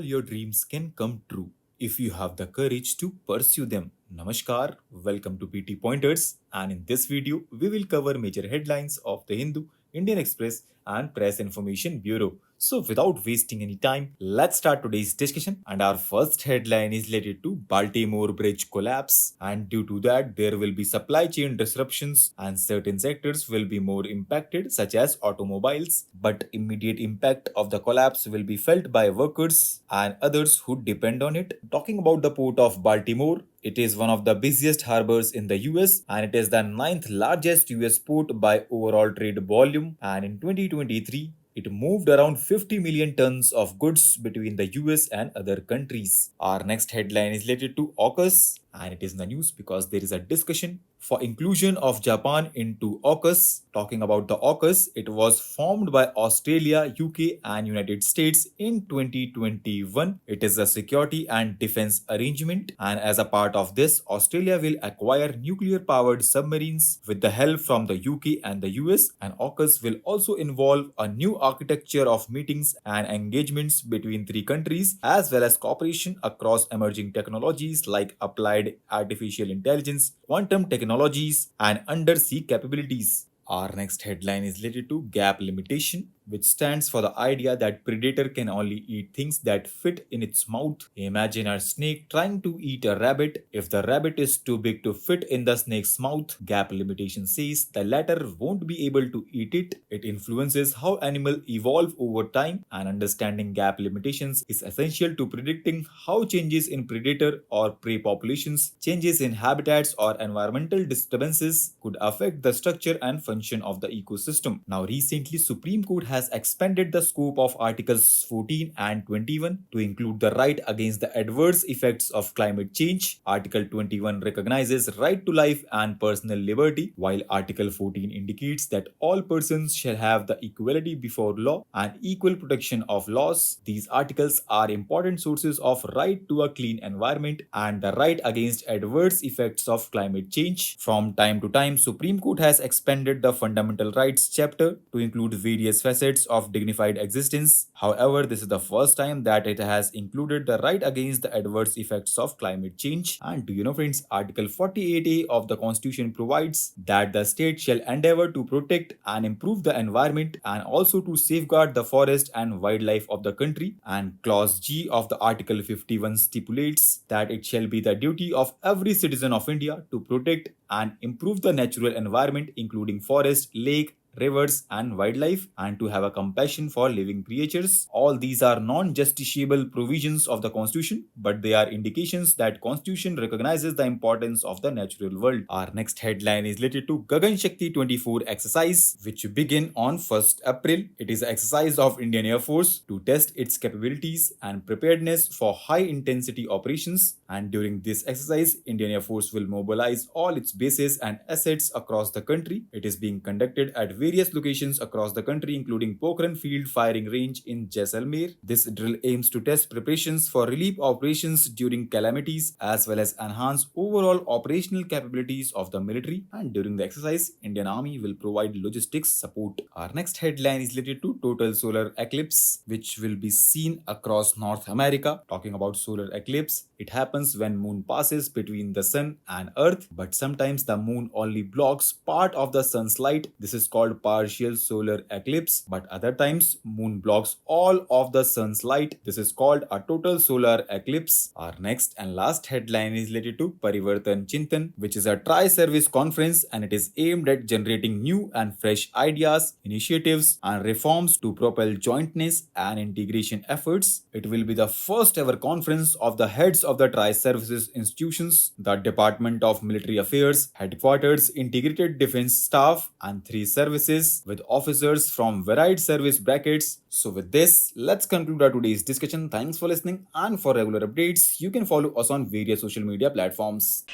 all your dreams can come true if you have the courage to pursue them. Namaskar, welcome to PT Pointers, and in this video, we will cover major headlines of the Hindu, Indian Express, and Press Information Bureau. So, without wasting any time, let's start today's discussion. And our first headline is related to Baltimore bridge collapse. And due to that, there will be supply chain disruptions, and certain sectors will be more impacted, such as automobiles. But immediate impact of the collapse will be felt by workers and others who depend on it. Talking about the port of Baltimore, it is one of the busiest harbors in the US and it is the ninth largest US port by overall trade volume. And in 2023, it moved around 50 million tons of goods between the US and other countries. Our next headline is related to AUKUS and it is in the news because there is a discussion for inclusion of Japan into AUKUS. Talking about the AUKUS, it was formed by Australia, UK, and United States in 2021. It is a security and defense arrangement, and as a part of this, Australia will acquire nuclear-powered submarines with the help from the UK and the US. And AUKUS will also involve a new architecture of meetings and engagements between three countries, as well as cooperation across emerging technologies like applied artificial intelligence, quantum technologies, and undersea capabilities. Our next headline is related to gap limitation, which stands for the idea that predator can only eat things that fit in its mouth. Imagine a snake trying to eat a rabbit. If the rabbit is too big to fit in the snake's mouth, gap limitation says the latter won't be able to eat it. It influences how animals evolve over time, and understanding gap limitations is essential to predicting how changes in predator or prey populations, changes in habitats, or environmental disturbances could affect the structure and function of the ecosystem. Now, recently, Supreme Court has expanded the scope of Articles 14 and 21 to include the right against the adverse effects of climate change. Article 21 recognizes right to life and personal liberty, while Article 14 indicates that all persons shall have the equality before law and equal protection of laws. These articles are important sources of right to a clean environment and the right against adverse effects of climate change. From time to time, Supreme Court has expanded the fundamental rights chapter to include various facets of dignified existence. However, this is the first time that it has included the right against the adverse effects of climate change. And do you know, friends, Article 48A of the Constitution provides that the state shall endeavor to protect and improve the environment and also to safeguard the forest and wildlife of the country. And Clause G of the Article 51 stipulates that it shall be the duty of every citizen of India to protect and improve the natural environment, including forest, lake, rivers, and wildlife, and to have a compassion for living creatures. All these are non-justiciable provisions of the Constitution, but they are indications that Constitution recognizes the importance of the natural world. Our next headline is related to Gagan Shakti 24 exercise, which begin on 1st April. It is an exercise of Indian Air Force to test its capabilities and preparedness for high-intensity operations. And during this exercise, Indian Air Force will mobilize all its bases and assets across the country. It is being conducted at various locations across the country, including Pokhran Field Firing Range in Jaisalmer. This drill aims to test preparations for relief operations during calamities as well as enhance overall operational capabilities of the military. And during the exercise, Indian Army will provide logistics support. Our next headline is related to total solar eclipse, which will be seen across North America. Talking about solar eclipse, it happens when moon passes between the sun and earth, but sometimes the moon only blocks part of the sun's light. This is called partial solar eclipse, but other times moon blocks all of the sun's light. This is called a total solar eclipse. Our next and last headline is related to Parivartan Chintan, which is a TriService Conference, and it is aimed at generating new and fresh ideas, initiatives, and reforms to propel jointness and integration efforts. It will be the first ever conference of the heads of the TriServices institutions, the Department of Military Affairs, Headquarters, Integrated Defense Staff, and three services with officers from varied service brackets. So with this, let's conclude our today's discussion. Thanks for listening, and for regular updates, you can follow us on various social media platforms.